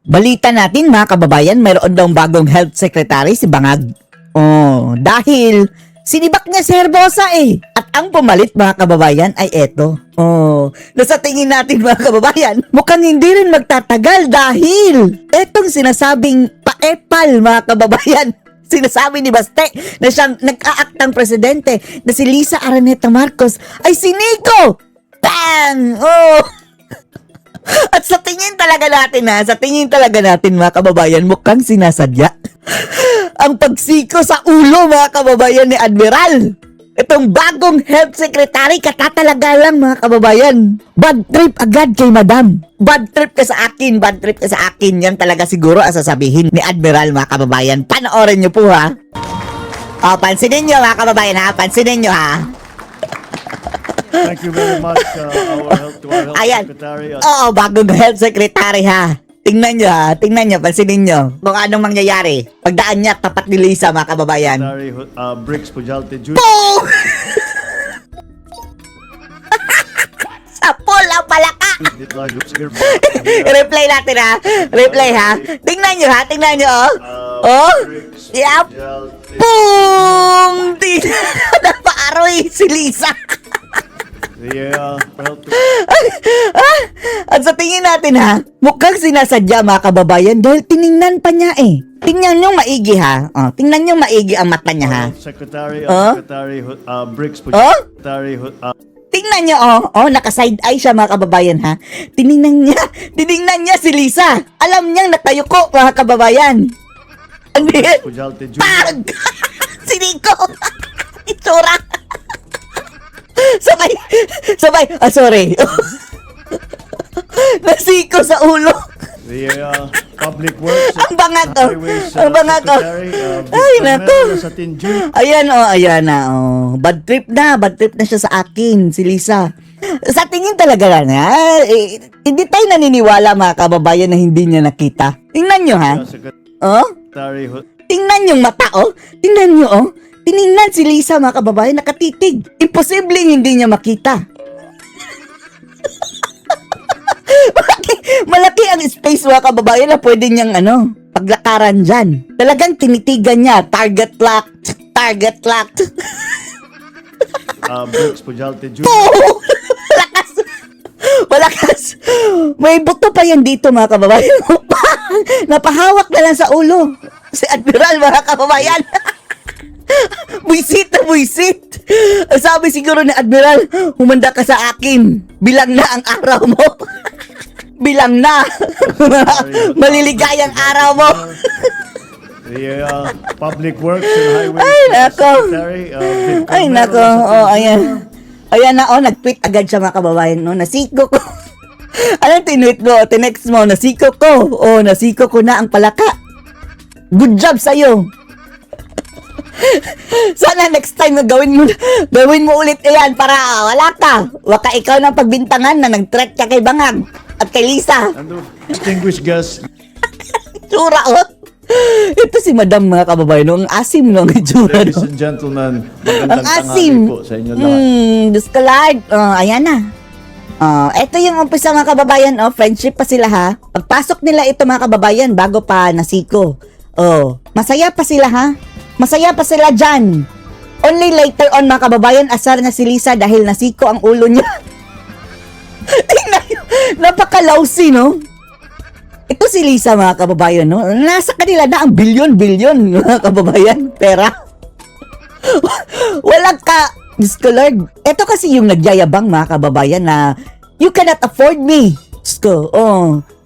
Balita natin mga kababayan, mayroon daw bagong health secretary si Bangag. Oh, dahil sinibak niya si Herbosa eh. At ang pumalit mga kababayan ay eto. Oh, nasa tingin natin mga kababayan, mukhang hindi rin magtatagal dahil etong sinasabing paepal mga kababayan. Sinasabi ni Baste na siyang nag-aaktang presidente na si Lisa Araneta Marcos ay si Nico. Bang! Oh! At sa tingin talaga natin mga kababayan, mukhang sinasadya ang pagsiko sa ulo mga kababayan ni Admiral. Itong bagong health secretary, katatalaga lang mga kababayan. Bad trip agad kay Madam. Bad trip ka sa akin. Yan talaga siguro ang sasabihin ni Admiral mga kababayan. Panoorin nyo po ha. O, pansinin nyo mga kababayan ha. Thank you very much, our health secretary. Oo, bagong health secretary ha. Tingnan nyo, pansinin nyo kung anong mangyayari. Pagdaan niya, tapat ni Lisa mga kababayan. Secretary Bricks Pujalte Jr. Boom! Sa pool ang palaka! Replay natin ha. Replay ha. Tingnan nyo oh. Oh! Yep! Boom! Napaaroy si Lisa. At sa tingin natin ha, mukhang sinasadya mga kababayan dahil tiningnan pa niya eh. Tingnan nyo maigi ha. Oh, tingnan nyo maigi ang mata niya ha. Secretary Bricks Oh? Secretary Tingnan nyo naka-side eye siya mga kababayan ha. Tiningnan niya si Lisa. Alam niyang natayuko mga kababayan. Ano yan? Pujalte Jr. Pag! Si Nico! Itsura! Sabay! Sorry. Nasiko sa ulo. The Public Works Ang bangag ko. Highways Ay, Secretary nako. sa Tinju. Ayan na. Bad trip na siya sa akin, si Lisa. Sa tingin talaga lang ha, hindi tayo naniniwala mga kababayan na hindi niya nakita. Tingnan nyo ha. Oh? Secretary Tingnan yung mata Tingnan nyo Tiningnan si Lisa mga kababayan, nakatitig. Imposibleng hindi niya makita. Malaki ang space mga kababayan na pwede niyang paglakaran dyan. Talagang tinitigan niya. Target locked. Bricks Pujalte Jr. Malakas. May buto pa yan dito mga kababayan. Napahawak na lang sa ulo. Si Admiral mga kababayan. Buisit. Sabi siguro ni Admiral, humanda ka sa akin. Bilang na ang araw mo. Bilang na. Maliligayang araw mo. The Public Works and Highways Ay, nako. Secretary Ay, nako. Ayan na, nag-tweet agad siya mga kababayan, nasiko ko. Anong tinweet mo? Tinext mo, nasiko ko. Nasiko ko na ang palaka. Good job sa'yo. Sana next time gawin mo ulit yan para wala ka. Waka ikaw ng pagbintangan na nag-threat ka kay Bangag at kay Lisa. and the distinguished guests. Tsura Ito si Madam mga kababayan, ang asim ng itsura. Ladies and gentlemen, Ang magandang asim. tanghali po sa inyo lahat. Diyos ka Lord. Ayan na. Ito yung umpisa mga kababayan. Friendship pa sila ha. Pagpasok nila ito mga kababayan bago pa nasiko. Masaya pa sila ha. Masaya pa sila dyan. Only later on mga kababayan, asar na si Lisa dahil nasiko ang ulo niya. Tingnan nyo. Napaka-lousy no. Ito si Lisa mga kababayan no. Nasa kanila na ang bilyon-bilyon mga kababayan. Pera. Walang ka. Diyos ko Lord. Ito kasi yung nagyayabang mga kababayan na you cannot afford me. Diyos ko.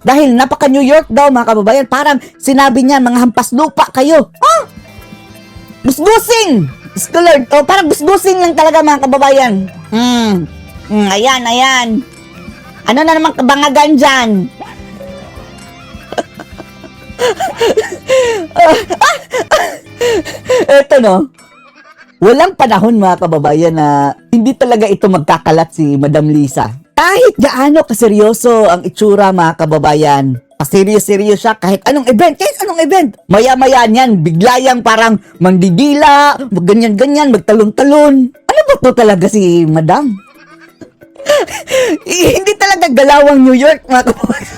Dahil napaka-New York daw mga kababayan. Parang sinabi niya mga hampas lupa kayo. Busbusing! Diyos ko Lord. Parang busbusing lang talaga mga kababayan. Ayan. Ano na naman kabangagan dyan? Eto no. Walang panahon mga kababayan na hindi talaga ito magkakalat si Madam Lisa. Kahit gaano kaseryoso ang itsura mga kababayan. Seryo-seryo siya kahit anong event. Maya-maya niyan, biglayang parang mandidila, ganyan-ganyan, magtalon-talon. Ano ba to talaga si Madam? Hindi talaga galawang New York mga kababayan.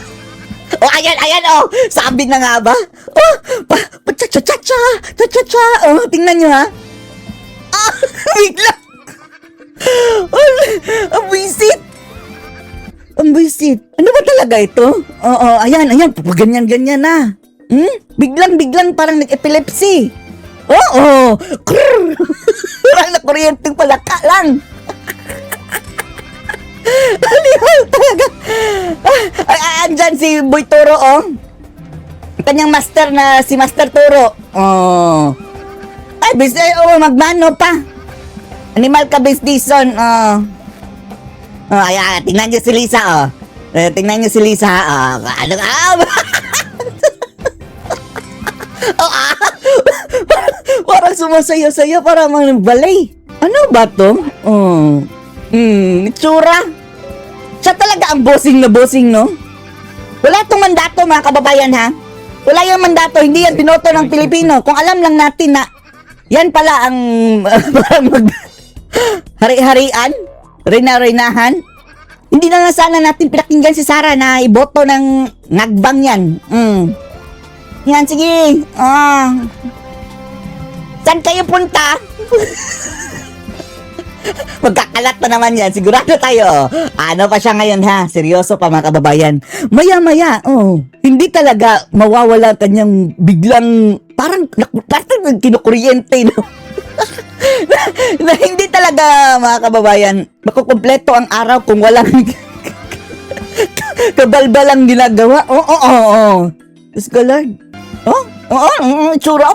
Oh, ayan, oh. Sabi na nga ba? Oh, cha-cha-cha. Oh, tingnan nyo, ha? Ah, bigla. Ang wisit. Ang wisit. Ano ba talaga ito? Oo, ayan. Ganyan na. Biglang parang nag-epilepsy. Oo. Krrr. Parang nakuryenteng palaka lang. Aliwal talaga. Andyan si Boy Turo, oh. Kanyang master na si Master Turo. Oh. Ay, magmano pa. Animal ka Dison. Ayan, tingnan niyo si Lisa, oh. Tingnan niyo si Lisa, oh. Ano ka? Parang sumasayo-sayo, parang mga balay. Ano ba to? Itsura. Siya talaga ang bossing na bossing, no? Wala tong mandato, mga kababayan, ha? Wala yung mandato, hindi yan binoto ng Pilipino. Kung alam lang natin na yan pala ang hari-harian, reyna-reynahan, hindi na lang sana natin pinakinggan si Sara na iboto ng ngagbang yan. Yan, sige. Saan kayo punta? Magkakalat pa naman yan. Sigurado tayo. Ano pa siya ngayon, ha? Seryoso pa, mga kababayan. Maya-maya, hindi talaga mawawala kanyang biglang parang kinukuryente, no? na hindi talaga, mga kababayan, makukumpleto ang araw kung walang kabalbalang ginagawa. Oo. Diyos ko, Lord. Tsura.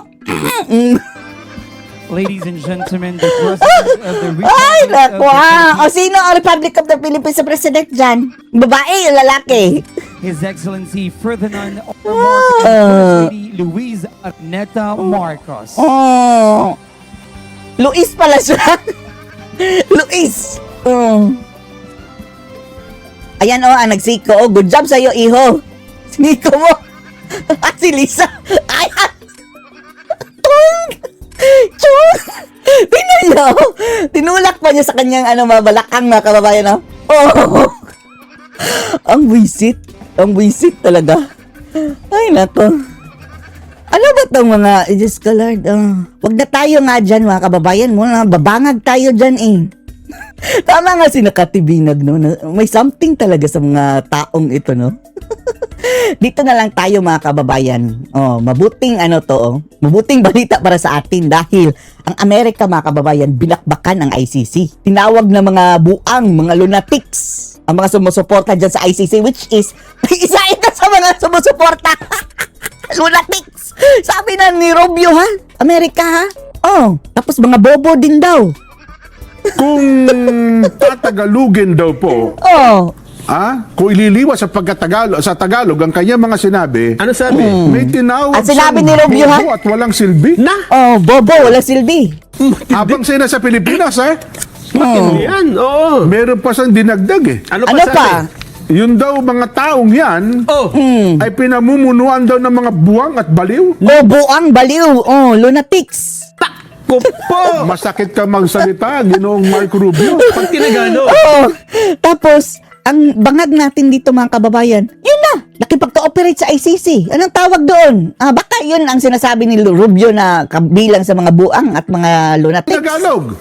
Ladies and gentlemen, the President of the Ay, Republic of naku, the O sino ang Republic of the Philippines sa President dyan? Babae o lalaki? His Excellency Ferdinand R. Marcos and First Lady Luis Arneta Marcos. Luis pala siya. Luis. Ayan, ang nagsiko. Good job sa'yo, iho. Siniko mo. At si Lisa. Ayan. Chung! Tingnan niyo. Tinulak pa niya sa kanyang mabalakang, mga kababayan, no? Ang wisit. Ang wisit talaga. Ay, nako. Ano ba itong mga Diyos ko, Lord? Wag na tayo nga dyan, mga kababayan mo. Babangag tayo dyan, eh. Tama nga si Nakatibinag, no? May something talaga sa mga taong ito, no? Dito na lang tayo, mga kababayan. Mabuting mabuting balita para sa atin dahil ang Amerika, mga kababayan, binakbakan ang ICC. Tinawag na mga buang, mga lunatics ang mga sumusuporta dyan sa ICC, which is isa sa mga sumusuporta. Lunatics! Sabi na ni Rubio, ha? Amerika, ha? Tapos mga bobo din daw. Kung tatagalugin daw po, kung ililiwas sa Tagalog ang kanyang mga sinabi, Ano sabi? may tinawag At sinabi ni siyang Rubio, ha? bobo at walang silbi. Bobo, wala silbi. Habang sila sa Pilipinas, Yan, oo. meron pa siyang dinagdag eh. Ano pa Ano sabi? pa? Yun daw mga taong yan ay pinamumunuan daw ng mga buwang at baliw. Bobo ang baliw. Lunatics. Kupo! Masakit ka magsalita, Ginoong Mark Rubio. Pag tinagano. Tapos, ang bangag natin dito, mga kababayan, yun na, nakipag-cooperate sa ICC. Anong tawag doon? Baka yun ang sinasabi ni Rubio na kabilang sa mga buang at mga lunatics. Tagalog.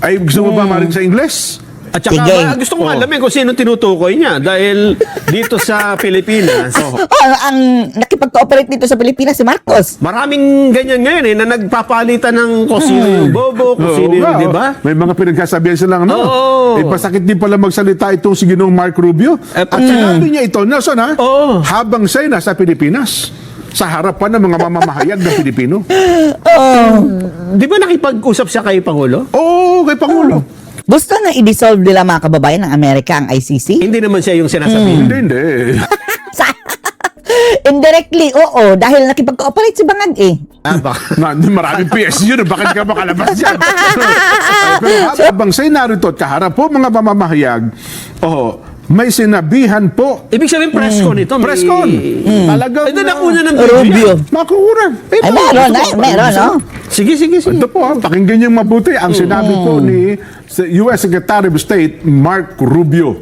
Ay, gusto mo ba marin sa Ingles? At saka, Sige. gusto kong alamin kung sino tinutukoy niya dahil dito sa Pilipinas, Ang nakipag-cooperate dito sa Pilipinas, si Marcos. maraming ganyan ngayon na nagpapalitan ng kung sino yung bobo, kung sino yung, di ba? May mga pinagkasabihan silang Oo. pasakit din pala magsalita itong si Ginoong Mark Rubio. At sinabi niya ito, Nelson, Oo. habang siya'y nasa Pilipinas, sa harapan ng mga mamamahayag ng Pilipino. Di ba nakipag-usap siya kay Pangulo? Oo, kay Pangulo. Gusto na i-dissolve nila, mga kababayan, ng Amerika ang ICC? Hindi naman siya yung sinasabi. Hindi. Indirectly, oo, dahil nakipag-cooperate si Bangag, eh. Baka. Maraming PSG yun, bakit ka makalabas dyan? Pero habang siya'y narito at kaharap po mga mamamahayag, may sinabihan po. Ibig sabihin press con ito. may- Press con. Talagang Ito nakuna ng Rubio. makukunan. Ay, meron, no? Sige. Ito po, pakinggan niyong mabuti ang sinabi po ni US Secretary of State Mark Rubio.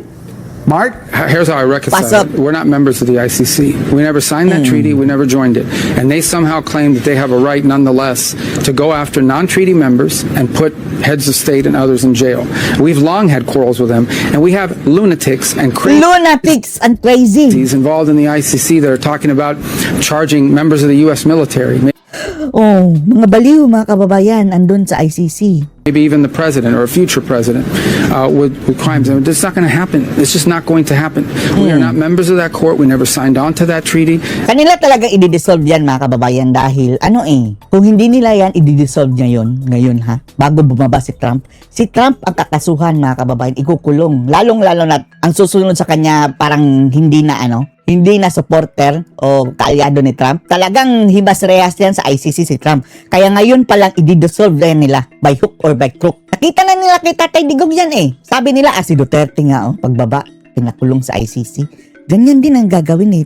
Mark? Here's how I reconcile Pasok. it. We're not members of the ICC. We never signed that treaty. We never joined it. And they somehow claim that they have a right, nonetheless, to go after non-treaty members and put heads of state and others in jail. We've long had quarrels with them, and we have lunatics and crazy Lunatics and crazy. involved in the ICC that are talking about charging members of the U.S. military, Oh, mga baliw, mga kababayan, andun sa ICC. maybe even the president or a future president with crimes. And it's not going to happen. It's just not going to happen. We are not members of that court. We never signed on to that treaty. Kanila talaga i-dissolve yan, mga kababayan, dahil kung hindi nila yan i-dissolve ngayon ha, bago bumaba si Trump ang kakasuhan, mga kababayan, ikukulong. Lalong-lalo na ang susunod sa kanya parang hindi na supporter o kaalyado ni Trump. Talagang hibas-rehas yan sa ICC si Trump. Kaya ngayon palang i-dissolve na yan nila by hook or by crook. Nakita na nila kay Tatay Digong yan Sabi nila, si Duterte nga pagbaba, pinakulong sa ICC. Ganyan din ang gagawin ni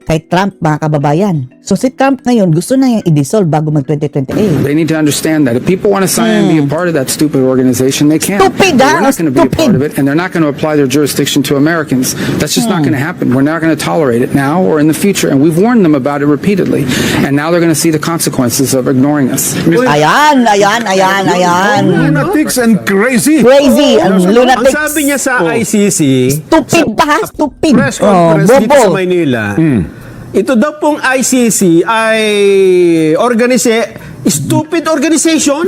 kay Trump, mga kababayan. So si Trump ngayon gusto na yung i-dissolve bago mag-2028. They need to understand that if people want to sign and be a part of that stupid organization, they can. Stupid, But we're not going to be a stupid. part of it, and they're not going to apply their jurisdiction to Americans. That's just not going to happen. We're not going to tolerate it now or in the future, and we've warned them about it repeatedly. And now they're going to see the consequences of ignoring us. Ayan. Lunatics and crazy. Crazy, ang Ang lunatics. sabi niya sa ICC, Stupid pa ha, stupid. press conference dito bobo. sa Maynila, ito daw pong ICC ay stupid organization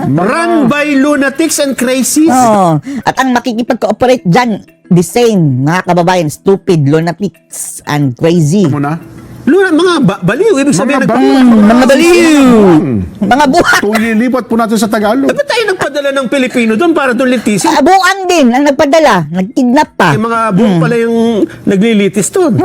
run by lunatics and crazies. At ang makikipag-cooperate dyan, the same, mga kababayan, stupid, lunatics, and crazy. Muna. Mga baliw, ibig sabihin, Mga baliw! Mga buhak! Kung ililipat po natin sa Tagalog. Ba't tayo nagpadala ng Pilipino doon para doon litisin? Buang din ang nagpadala, nagkidnap pa. Yung mga buong pala yung naglilitis doon.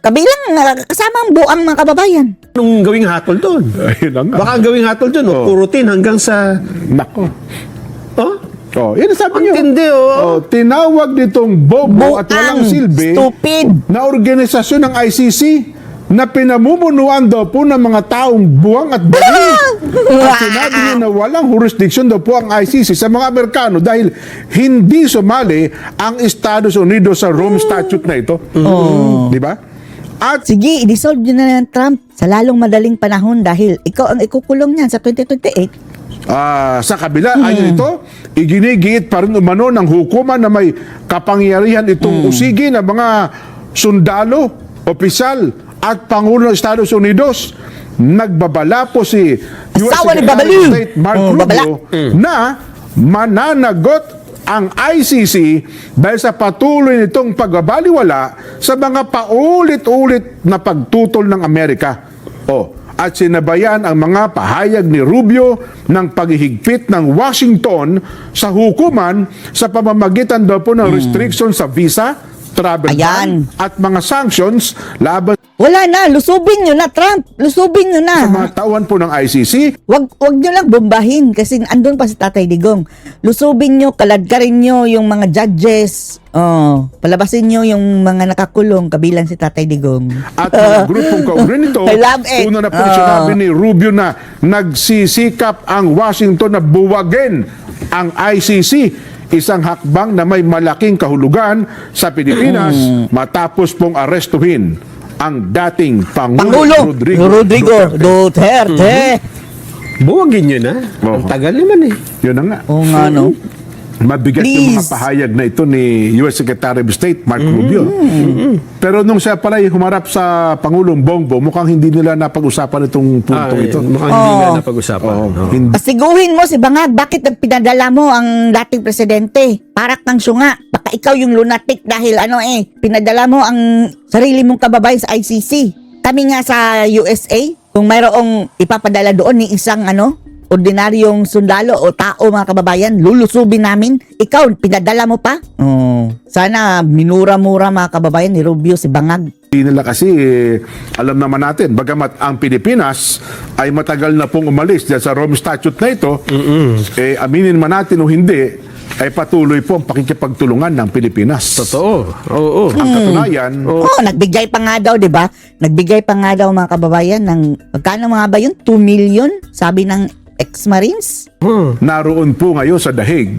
Kabilang, kasama ang buang, mga kababayan. Anong gawing hatol doon? Ayun na nga. Baka ang gawing hatol doon, purutin hanggang sa... Nako. Oh? Yan ang sabi niyo. Tindi, Tinawag nitong bobo at walang silbi stupid. na organisasyon ng ICC na pinamumunuan daw po ng mga taong buwang at bali. At sinabi niya na walang jurisdiction daw po ang ICC sa mga Amerikano dahil hindi sumali ang Estados Unidos sa Rome Statute na ito. Di ba? At Sige, i-dissolve nyo na ng Trump sa lalong madaling panahon dahil ikaw ang ikukulong niyan sa 2028. sa kabila, ayon ito, iginigiit pa rin umano ng hukuman na may kapangyarihan itong usigi ng mga sundalo, opisyal, at Pangulo ng Estados Unidos. Nagbabala po si US Asawa ni Secretary Babalu. of State Mark Babala. Rubio na mananagot ang ICC dahil sa patuloy nitong pagbabaliwala sa mga paulit-ulit na pagtutol ng Amerika. At sinabayan ang mga pahayag ni Rubio ng paghihigpit ng Washington sa hukuman sa pamamagitan daw po ng restriction sa visa, travel ban, at mga sanctions laban Wala na, lusubin nyo na, Trump. Lusubin nyo na. sa mga tauhan po ng ICC. Wag nyo lang bombahin kasi andun pa si Tatay Digong. Lusubin nyo, kaladkarin nyo yung mga judges. Palabasin nyo yung mga nakakulong kabilang si Tatay Digong. At mga grupong kaugnay nito, I love it. una na po sinabi ni Rubio na nagsisikap ang Washington na buwagin ang ICC, isang hakbang na may malaking kahulugan sa Pilipinas matapos pong arestuhin ang dating Pangulo Rodrigo Duterte. Buwagin nyo na. Ang tagal naman Yun na nga. Oo nga, no? Mabigat yung mga Please. pahayag na ito ni US Secretary of State Mark Rubio. Pero nung siya pala humarap sa Pangulong Bongbong, mukhang hindi nila napag-usapan itong puntong ito. Mukhang hindi nga napag-usapan. Hindi. Pasiguhin mo si Bangag, bakit pinadala mo ang dating presidente? Parak ng syunga. Baka ikaw yung lunatic dahil pinadala mo ang sarili mong kababayan sa ICC. Kami nga sa USA, kung mayroong ipapadala doon ni isang ordinaryong sundalo o tao, mga kababayan, lulusubin namin. Ikaw, pinadala mo pa? Sana minura-mura, mga kababayan, ni Rubio si Bangag. Hindi nila kasi, alam naman natin, bagamat ang Pilipinas ay matagal na pong umalis dyan sa Rome Statute na ito, aminin man natin o hindi, ay patuloy po ang pakikipagtulungan ng Pilipinas. Totoo. Oo. Ang katunayan, Nagbigay pa nga daw, di ba? Nagbigay pa nga daw, mga kababayan, ng, magkano mga ba yun? 2 million? Sabi ng ex-Marines? naroon po ngayon sa Dahig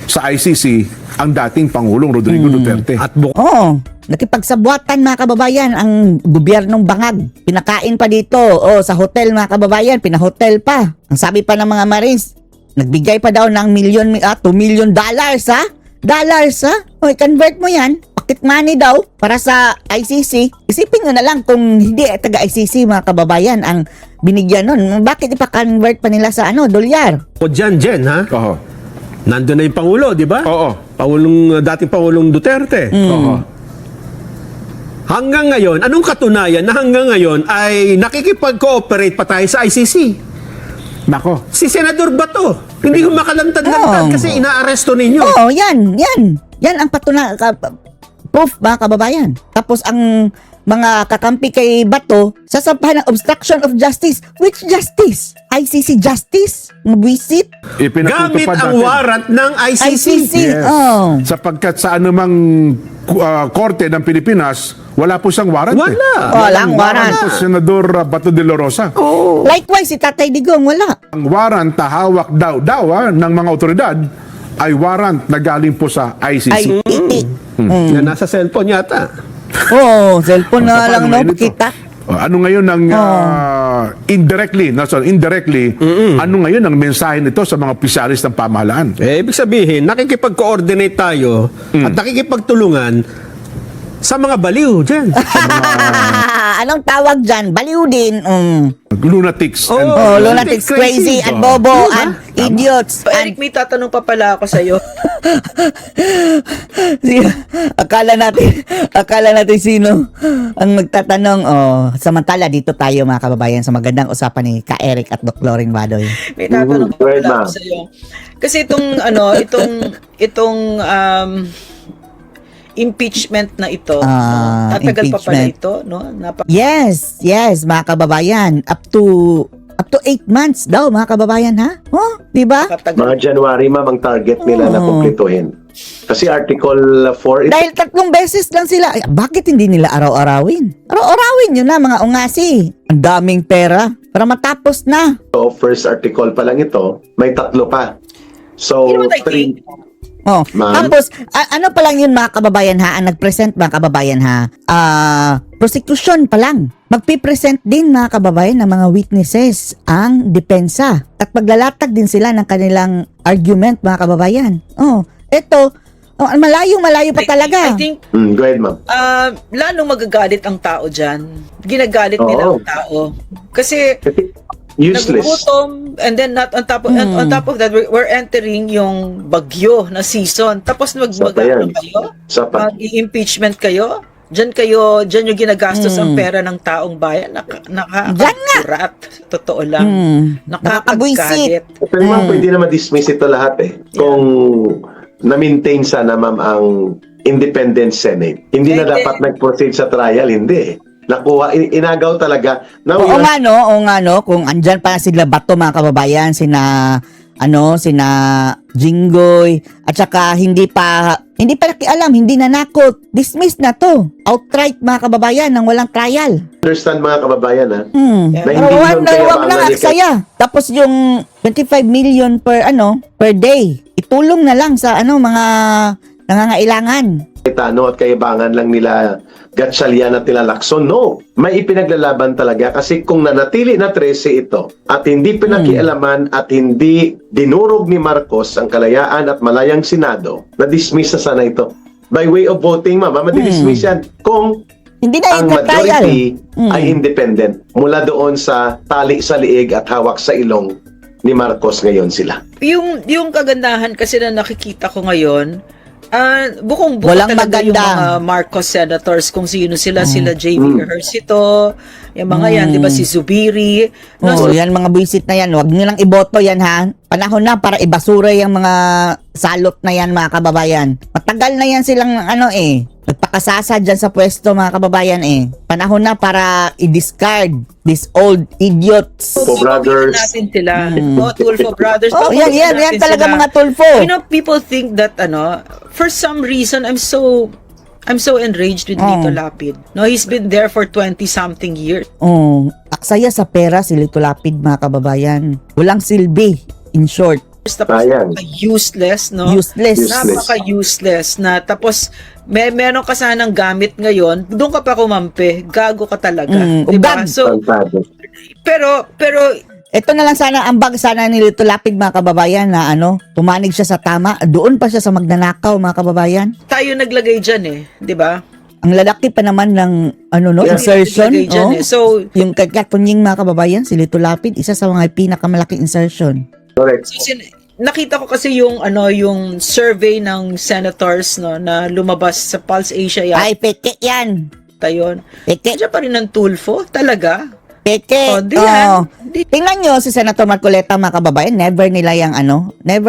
sa ICC ang dating Pangulong Rodrigo Duterte. At Oo, nakipagsabuatan mga kababayan ang gobyernong Bangag. Pinakain pa dito, sa hotel mga kababayan, pinahotel pa. Ang sabi pa ng mga Marines, nagbigay pa daw ng $2 million ha? Dollars ha? O, convert mo yan. Pocket money daw para sa ICC. Isipin nyo na lang kung hindi taga-ICC mga kababayan ang binigyan nun. Bakit ipa-convert pa nila sa dolyar? o dyan, Jen, ha? Oo. Nandun na yung Pangulo, di ba? Oo. Dating Pangulong Duterte. Oo. Hanggang ngayon, anong katunayan na hanggang ngayon ay nakikipag-cooperate pa tayo sa ICC? Nako. Si Senador Bato, hindi ko makalantad-lantad Oo. kasi inaaresto ninyo. Oo, yan. Yan ang proof mga kababayan. Tapos ang mga kakampi kay Bato, sasampahan ng obstruction of justice. Which justice? ICC justice? Mabwisit? Gamit Ipinatutupad ang natin. warrant ng ICC. ICC. Oh. Sapagkat sa anumang korte ng Pilipinas, wala po siyang warrant. Wala. Walang warrant. po, Senador Bato de la Rosa. Likewise, si Tatay Digong, wala. Ang warrant na hawak daw ng mga otoridad ay warrant na galing po sa ICC. Na nasa cellphone yata. Oo, cellphone na Paano lang, no? ngayon ito? Kita. Ano ngayon ang indirectly, ano ngayon ang mensahe nito sa mga opisyalis ng pamahalaan? Ibig sabihin, nakikipag-coordinate tayo at nakikipagtulungan sa mga baliw dyan. Anong tawag dyan? Baliw din. Lunatics. Oo. Oh, lunatics, crazy, and bobo, Diba? and idiots. Eric, may tatanong pa pala ako sa'yo. Akala natin sino ang magtatanong. Samantala dito tayo mga kababayan sa magandang usapan ni Ka Eric at Doc Loring Badoy. May tatanong pa pala ako sa'yo. Kasi itong impeachment na ito, tatagal pa pala impeachment. ito, no? Yes, mga kababayan. Up to 8 months daw mga kababayan ha? Oh, di ba? Napakatagal. Mga January, ma'am, ang target nila na kumpletuhin. Kasi Article 4 Dahil 3 beses lang sila. Ay, bakit hindi nila araw-arawin? Araw-arawin yun na mga ungasi. Ang daming pera para matapos na. ito, first article pa lang ito, may 3 pa. So, You know what I think? Oh, Ma'am? tapos ano pa lang yun mga kababayan ha, ang nag-present mga kababayan ha, prosecution pa lang. Magpipresent din mga kababayan ng mga witnesses ang depensa at maglalatag din sila ng kanilang argument mga kababayan. Malayo pa talaga. I think, go ahead, ma'am. lalong magagalit ang tao dyan. Ginagalit nila Oo. ang tao. Kasi, Useless. nagugutom, and then on top of that, we're entering yung bagyo na season. Tapos Isa pa yan. kayo? Isa pa. Mag-impeachment kayo? Diyan yung ginagastos ang pera ng taong bayan. Nakakagurat. Totoo lang. Nakakabwisit. Nakakagalit. Pero ma'am, pwede na ma-dismiss ito lahat Kung na-maintain sana, ma'am, ang independent Senate. Hindi na Hindi. dapat nag-proceed sa trial, hindi. Nakuha, inagaw talaga. Now, Oo nga no, kung andyan pa sila Bato mga kababayan, sina Jinggoy, at saka hindi pa nakialam, hindi nanakot, dismiss na to. Outright mga kababayan, nang walang trial. understand mga kababayan, ha? Yeah. Na hindi yun kaya Wag na bangalik aksaya. Tapos yung 25 million per day, itulong na lang sa mga nangangailangan. at kayabangan lang nila Gatchalian at nila Lacson. No, may ipinaglalaban talaga kasi kung nanatili na 13 ito at hindi pinakialaman at hindi dinurog ni Marcos ang kalayaan at malayang Senado, na-dismiss na sana ito. By way of voting, ma'am, madi-dismiss yan kung Hindi na ang yung trial. majority ay independent mula doon sa tali sa liig at hawak sa ilong ni Marcos ngayon sila. Yung kagandahan kasi na nakikita ko ngayon, bukong-buka Walang talaga yung maganda. mga Marcos senators, kung sino sila J.V. Ejercito, yung mga yan, di ba, si Zubiri. So, yan mga visit na yan. Huwag nyo lang iboto yan ha. Panahon na para ibasura yung mga salot na yan mga kababayan. Matagal na yan silang nagpakasasa dyan sa pwesto mga kababayan Panahon na para i-discard these old idiots. Po brothers. natin sila. Tulfo brothers. Oh, yan Babawiin natin talaga sila. mga tulfo. People think that for some reason I'm so enraged with Lito Lapid. No, he's been there for 20-something years. Aksaya sa pera si Lito Lapid mga kababayan. Walang silbi, in short. tapos Sayang. useless, no? Useless. Napaka-useless na tapos meron ka sanang gamit ngayon, doon ka pa kumampi, gago ka talaga. Diba? Ubag. So, Pantado. pero Ito na lang sana, ang bag sana ni Lito Lapid, mga kababayan, na pumanig siya sa tama. Doon pa siya sa magnanakaw, mga kababayan. tayo naglagay dyan eh, di ba? Ang lalaki pa naman ng, insertion. Naglagay dyan eh. So, Yung kay Katunying, mga kababayan, si Lito Lapid, isa sa mga pinakamalaking insertion. Correct. nakita ko kasi yung yung survey ng senators no na lumabas sa Pulse Asia Ay, peke yan. yun. Peke. Diyan pa rin ng Tulfo, talaga. Peke. Oh, di yan. Tingnan nyo si Senator Marcoleta, mga kababayan, never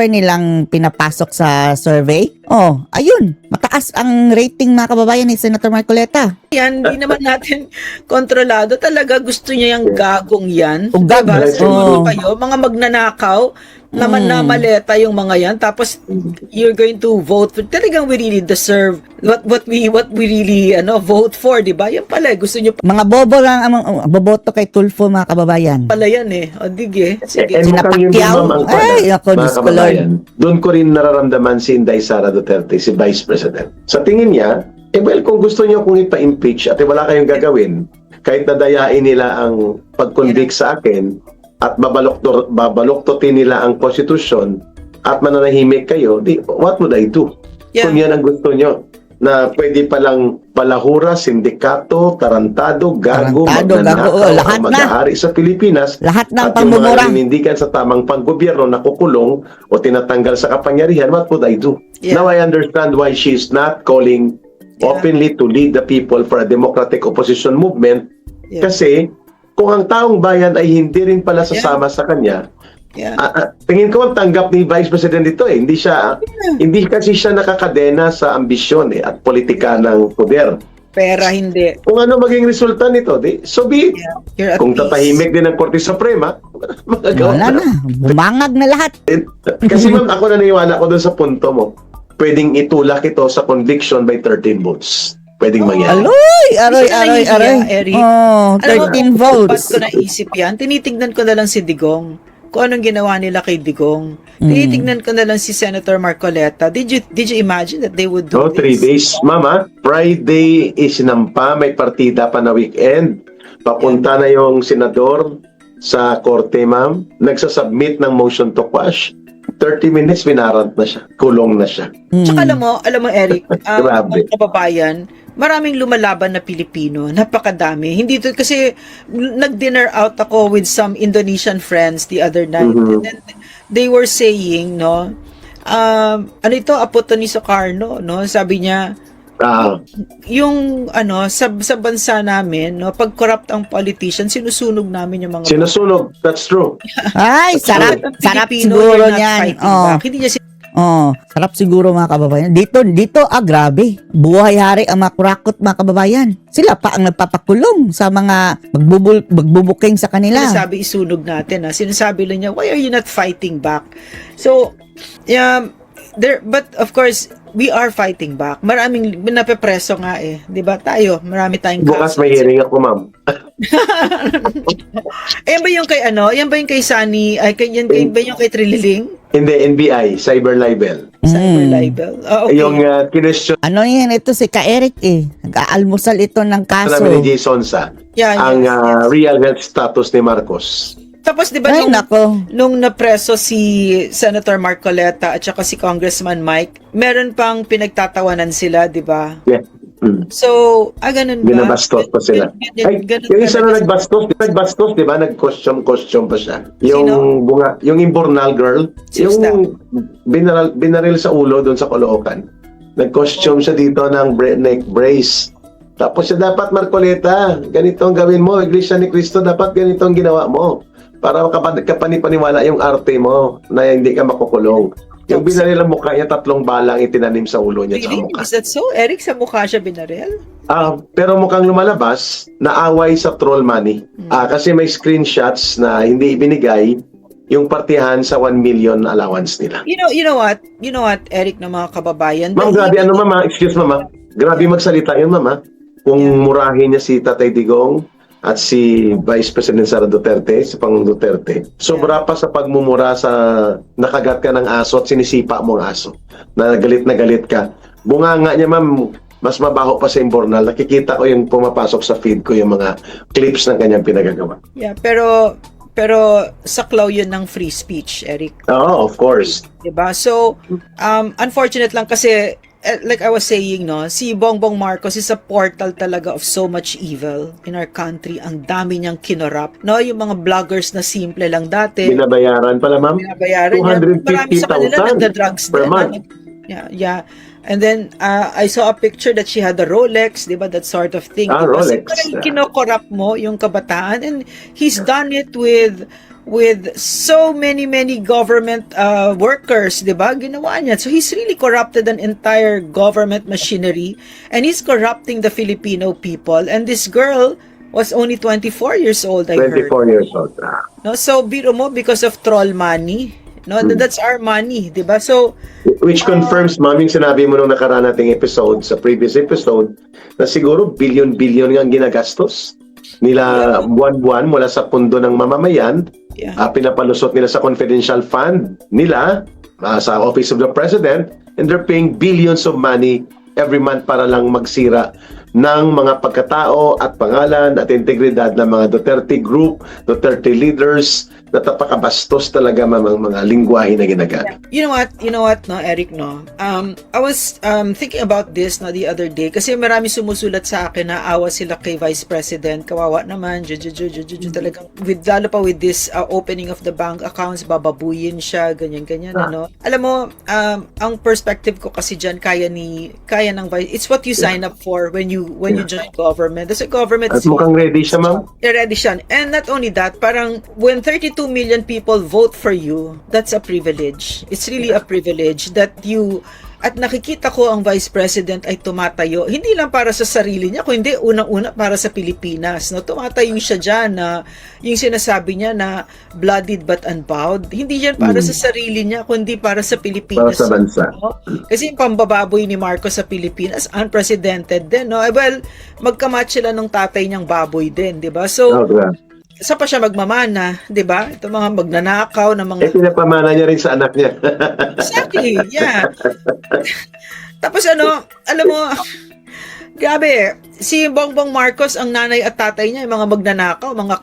nilang pinapasok sa survey. Oh, ayun. Mataas ang rating, mga kababayan, ni Senator Marcoleta. Yan, hindi naman natin kontrolado. Talaga gusto niya yung gagong yan. Ugag. Diba? Oo. Kayo, mga magnanakaw, naman na maleta yung mga yan. Tapos, you're going to vote for, talagang we really deserve what we really vote for, di ba? Yan pala, gusto niyo Mga bobo lang ang boboto kay Tulfo, mga kababayan. pala yan eh. O, dige. Sige. And mukhang yun din, Pacquiao. ma'am, ang Ay, ako, mga Diyos ko, kababayan. Doon ko rin nararamdaman si Inday Sara Duterte, si Vice President. Sa tingin niya, well, kung gusto niyo kung ipa-impeach at wala kayong gagawin, kahit nadayain nila ang pag-convict sa akin at babaloktotin nila ang konstitusyon at mananahimik kayo, what would I do? Yeah. Kung yan ang gusto niyo, na pwede palang palahura, sindikato, tarantado, gago, magnanakaw, lahat na. mag-ahari sa Pilipinas, Lahat ng at yung mga pangmumura. nanindigan sa tamang panggobyerno na kukulong o tinatanggal sa kapangyarihan, what would I do? Yeah. Now I understand why she's not calling openly to lead the people for a democratic opposition movement. Yeah. Kasi kung ang taong bayan ay hindi rin pala sasama sa kanya, Yeah. tingin ko ang tanggap ni Vice President ito eh. Hindi kasi siya nakakadena sa ambisyon at politika ng poder. Pera, hindi. Kung ano maging resulta nito, so be it. You're at Kung peace. tatahimik din ng Korte Suprema, magagawa Wala na. Bumangag na lahat. Kasi ma'am, ako naniniwala ko doon sa punto mo. Pwedeng itulak ito sa conviction by 13 votes. Pwedeng mangyari. Aroy. Eric. Oh, Alam mo, 13 votes. Ba't ko naisip yan? Tinitignan ko na lang si Digong. Kung anong ginawa nila kay Digong. Tinitignan ko na lang si Senator Marcoleta. Did you imagine that they would do No, 3 this? days. Mama, Friday is nampa, may partida pa na weekend. Papunta na yung senador sa korte, ma'am. Nagsasubmit ng motion to quash. 30 minutes, binarant na siya. Kulong na siya. Tsaka alam mo Eric, Grabe. mga kababayan, maraming lumalaban na Pilipino, napakadami. Hindi to kasi nag-dinner out ako with some Indonesian friends the other night. And then they were saying, ano ito, apo to ni Sukarno, sabi niya, yung sa bansa namin, pag corrupt ang politician, sinusunog namin yung mga Sinusunog. That's true. Ay, sarap. Ang Sarap Pilipino, siguro you're not niyan. fighting Oh. back. Hindi niya Sarap siguro, mga kababayan. Dito, grabe. Buhay-hari ang mga kurakot, mga kababayan. Sila pa ang nagpapakulong sa mga magbubuking sa kanila. sinasabi isunog natin. Sinasabi lang niya, why are you not fighting back? So, but of course, we are fighting back. Maraming napepreso nga eh. 'Di ba tayo? Marami tayong Bukas kaso. may hearing ako, ma'am. Yan ba yung kay Yan ba yung kay Sunny? Yan ba yung kay Trililing? Hindi, NBI, cyber libel. Cyber libel. Okay. Yung question Ano yan? Ito si Ka-Eric eh. Nag-aalmusal ito ng kaso. namin ni Jay Sonsa, Yan, ang yes. real health status ni Marcos. Tapos 'di ba Ay, nako. nung napreso si Senator Marcoleta at saka si Congressman Mike, meron pang pinagtatawanan sila, 'di ba? Yeah. So, ganun ba? Binabastos pa sila. Ay, yung isa na nagbastos, di ba? Nag-costume pa siya. Yung yung imbornal girl, Sino yung binaril sa ulo doon sa Caloocan. Nag-costume siya dito ng neck brace. Tapos siya, dapat Marcoleta, ganito ang gawin mo. Iglesia ni Cristo, dapat ganito ang ginawa mo. Para kapanipaniwala yung arte mo na hindi ka makukulong. Yung binaril ang mukha niya, 3 balang itinanim sa ulo niya sa Really? mukha. Is that so? Eric, sa mukha siya binaril? Pero mukhang lumalabas na away sa troll money. Kasi may screenshots na hindi ibinigay yung partihan sa 1 million allowance nila. You know what, Eric, na mga kababayan. Ma'am, grabe mama? Excuse mama. Grabe magsalita yun, mama. Kung murahin niya si Tatay Digong at si Vice President Sara Duterte, si Pangulong Duterte, sobra pa sa pagmumura sa nakagat ka ng aso at sinisipa mo ang aso. Na galit ka. Bunganga niya, ma'am, mas mabaho pa sa imbornal. Nakikita ko yung pumapasok sa feed ko yung mga clips ng kanyang pinagagawa. Yeah, pero saklaw yun ng free speech, Eric. Oo, of course. Diba? So, unfortunate lang kasi, like I was saying, no, si Bongbong Marcos is a portal talaga of so much evil in our country. Ang dami niyang kinorap. No, yung mga vloggers na simple lang dati. Binabayaran pala, ma'am. Binabayaran niya. Marami sa kanila 250,000 nagda-drugs per din. month. Yeah. And then, I saw a picture that she had a Rolex, di ba? That sort of thing. Ah, Diba? So, Rolex. parang kinokorrupt mo yung kabataan. And he's done it with so many government workers, di ba? Ginawa niya. So, he's really corrupted an entire government machinery. And he's corrupting the Filipino people. And this girl was only 24 years old, I heard. 24 years old. No? So, biro mo, because of troll money. No, that's our money, di ba? So, Which confirms, ma'am, yung sinabi mo nung nakaraan nating episode, sa previous episode, na siguro billion-billion ang ginagastos nila buwan-buwan mula sa pundo ng mamamayan, yeah. pinapalusot nila sa confidential fund nila, sa Office of the President, and they're paying billions of money every month para lang magsira ng mga pagkatao at pangalan at integridad ng mga Duterte group, Duterte leaders, na tapakabastos talaga mga lingwahe na ginagamit. You know what, no, Eric, no? I was thinking about this no the other day kasi marami sumusulat sa akin na awa sila kay Vice President. Kawawa naman, talagang lalo pa with this opening of the bank accounts, bababuyin siya, ganyan, ano. Alam mo, ang perspective ko kasi diyan kaya ng Vice, it's what you sign up for when you join government. There's a government. At mukhang ready siya, ma'am. Ready siya. And not only that, parang when 32 million people vote for you, that's a privilege. It's really a privilege that you, at nakikita ko ang Vice President ay tumatayo, hindi lang para sa sarili niya, kundi unang-una para sa Pilipinas. No? Tumatayo siya dyan na yung sinasabi niya na bloodied but unbowed. Hindi yan para sa sarili niya, kundi para sa Pilipinas. Para sa bansa. No? Kasi yung pambababoy ni Marcos sa Pilipinas, unprecedented din. No? Well, magkamatch sila ng tatay niyang baboy din, di ba? So, sa pa siya magmamana, 'di ba? Ito mga magnanakaw na mga pinapamana niya rin sa anak niya. Exactly, yeah. Tapos alam mo, grabe, si Bongbong Marcos, ang nanay at tatay niya, yung mga magnanakaw, mga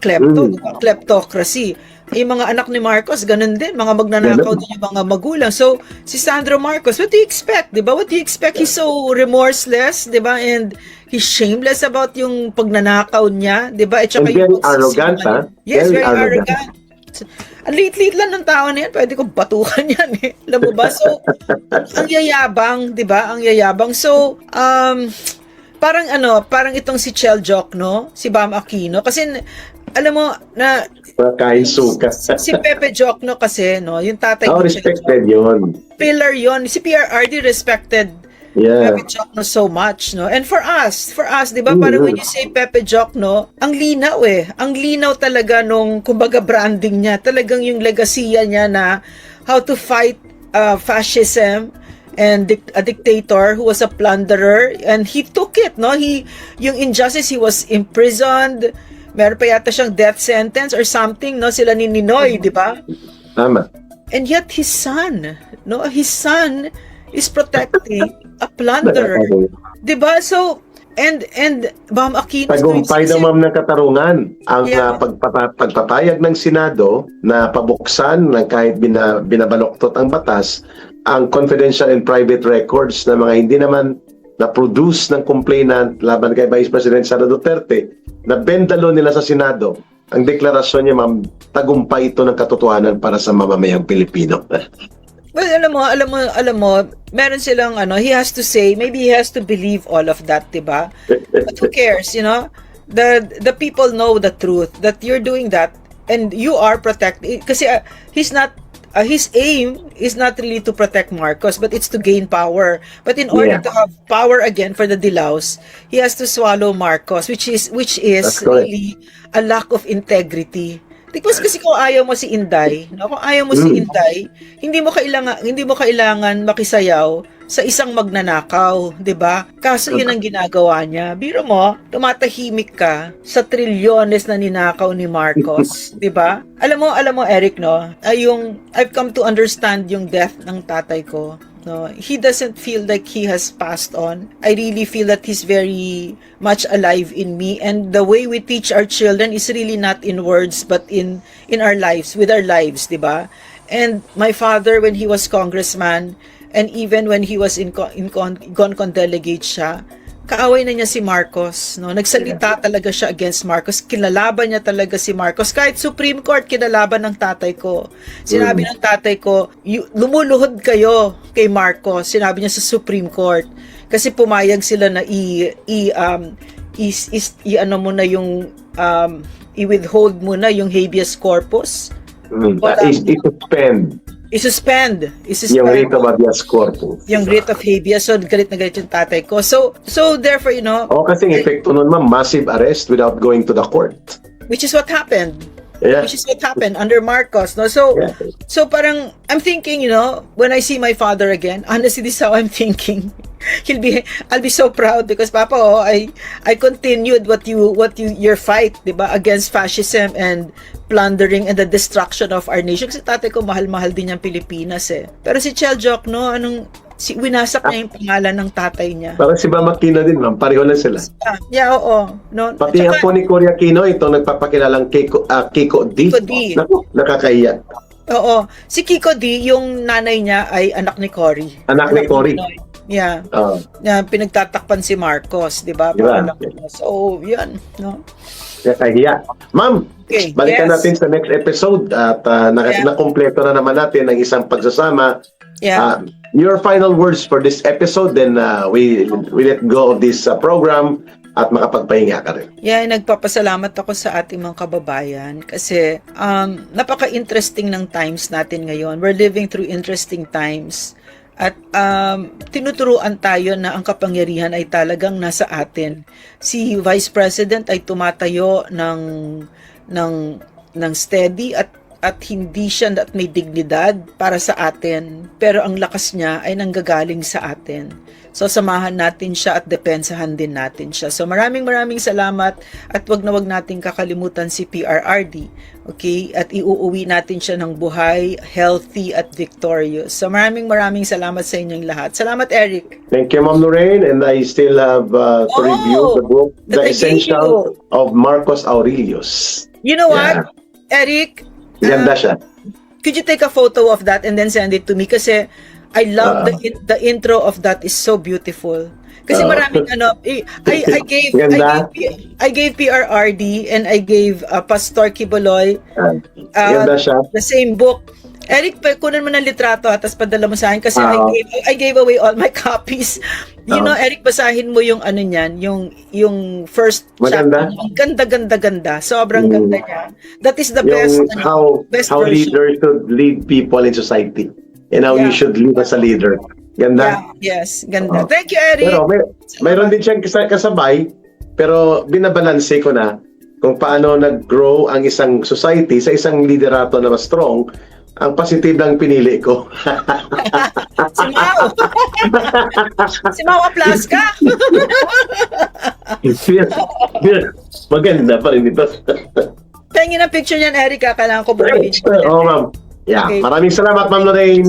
kleptocracy. Yung mga anak ni Marcos, ganun din, mga magnanakaw din yung mga magulang. So, si Sandro Marcos, what do you expect, di ba? What do you expect? He's so remorseless, di ba? And he's shameless about yung pagnanakaw niya, di ba? And very arrogant, ha? Yes, very arrogant. Ang liit-liit lang ng tao na yan, pwede ko batukan yan eh. Alam mo ba? So, ang yayabang, di ba? Ang yayabang. So, parang itong si Chel Jokno, si Bam Aquino, kasi alam mo na kain suka. si Pepe Jokno kasi, no, yung tatay ni respected yun. Pillar yun. Si PRRD respected Pepe Jokno so much, no? And for us, 'di ba? Parang when you say Pepe Jokno, ang linaw eh. Ang linaw talaga nung kumbaga branding niya, talagang yung legasiya niya na how to fight fascism and a dictator who was a plunderer, and he took it, no? Yung injustice, he was imprisoned. Meron pa yata siyang death sentence or something, no? Sila ni Ninoy, di ba? Tama. And yet his son is protecting a plunderer. Di ba? So, and Bam Aquino... Tagumpay daw, ma'am, ng katarungan ang pagpapayag ng Senado na pabuksan ng kahit binabaloktot ang batas ang confidential and private records na mga hindi naman na-produce ng complainant laban kay Vice President Sara Duterte, na bendalo nila sa Senado. Ang deklarasyon niya, ma'am, tagumpay ito ng katotohanan para sa mamamayang Pilipino. Well, alam mo, meron silang he has to say, maybe he has to believe all of that, diba? But who cares, you know? The people know the truth, that you're doing that, and you are protected. Kasi his aim is not really to protect Marcos, but it's to gain power. But in order to have power again for the Dilaws, he has to swallow Marcos, which is really a lack of integrity. Because kasi kung ayaw mo si Inday, no? Kung ayaw mo si Inday, hindi mo kailangan makisayaw sa isang magnanakaw, 'di ba? Kaso 'yun ang ginagawa niya. Biro mo, tumatahimik ka sa trilyones na ninakaw ni Marcos, 'di ba? Alam mo Eric, no? I've come to understand yung death ng tatay ko. No, he doesn't feel like he has passed on. I really feel that he's very much alive in me, and the way we teach our children is really not in words but in our lives, with our lives, 'di ba? And my father, when he was congressman, and even when he was in CONCON delegate siya, kaaway na niya si Marcos, no? Nagsalita talaga siya against Marcos. Kinalaban niya talaga si Marcos. Kahit Supreme Court, kinalaban ng tatay ko. Sinabi ng tatay ko, lumuluhod kayo kay Marcos. Sinabi niya sa Supreme Court. Kasi pumayag sila na i-withhold mo na yung habeas corpus. I-suspend I-suspend yung writ of habeas corpus. yung writ of habeas. So, galit na galit yung tatay ko. So therefore, Kasi epekto nun, ma'am, massive arrest without going to the court. which is what happened. Yeah. Which is what happened under Marcos, no? So, Yeah. so parang, I'm thinking, when I see my father again, honestly, this is how I'm thinking. I'll be so proud because Papa, I continued your fight, diba, against fascism and plundering and the destruction of our nation. Kasi tatay ko, mahal-mahal din yung Pilipinas eh. Pero si Chel Joc, no, winasak niya yung pangalan ng tatay niya. Parang si Ma'am Aquino din, ma'am. Pareho na sila. Yeah, oo. No? Pati ang po ni Cory Aquino, itong nagpapakilalang Kiko D. Kiko D. Naku, nakakahiya. Oo. Si Kiko D, yung nanay niya ay anak ni Cory. Anak ni Cory. Yeah. Oo. Pinagtatakpan si Marcos, 'di ba? Diba? So, 'yan, no. Nakakahiya. Ma'am, Okay, balikan yes. natin sa next episode at Yeah. nakumpleto na naman natin ang isang pagsasama. Yeah. Your final words for this episode, then we let go of this program at makapagpahinga ka rin. Yeah, nagpapasalamat ako sa ating mga kababayan kasi napaka-interesting ng times natin ngayon. We're living through interesting times. At tinuturuan tayo na ang kapangyarihan ay talagang nasa atin. Si Vice President ay tumatayo ng steady at hindi siya at may dignidad para sa atin. Pero ang lakas niya ay nanggagaling sa atin. So samahan natin siya at depensahan din natin siya. So maraming salamat at wag nating kakalimutan si PRRD. Okay? At iuuwi natin siya ng buhay, healthy at victorious. So maraming salamat sa inyong lahat. Salamat, Eric. Thank you, Ma'am Lorraine. And I still have to review the book, that I The gave Essentials of Marcos Aurelius. You know what, Eric? Ganda siya. Could you take a photo of that and then send it to me? Kasi I love the intro of that is so beautiful. Kasi maraming I gave PRRD and I gave Pastor Kiboloy Ganda siya. the same book. Eric, kunan mo ng litrato at tapos padala mo sa akin kasi I gave away all my copies. Eric, basahin mo yung ano niyan, yung first Maganda. chapter. Ganda. Sobrang ganda niya. That is the best Yung best how version. leaders should lead people in society. And how you should lead as a leader. Ganda. Yeah, yes, ganda. Thank you, Eric. Pero mayroon din siyang kasabay, pero binabalanse ko na kung paano nag-grow ang isang society sa isang liderato na mas strong. Ang positive lang pinili ko. Si Mau. Si Mau Aplaska. Maganda pa rin ito. Pengin ang picture niyan, Eric. Kailangan ko bumili. Oo, ma'am. Yeah. Okay. Maraming salamat, Ma'am Lorraine.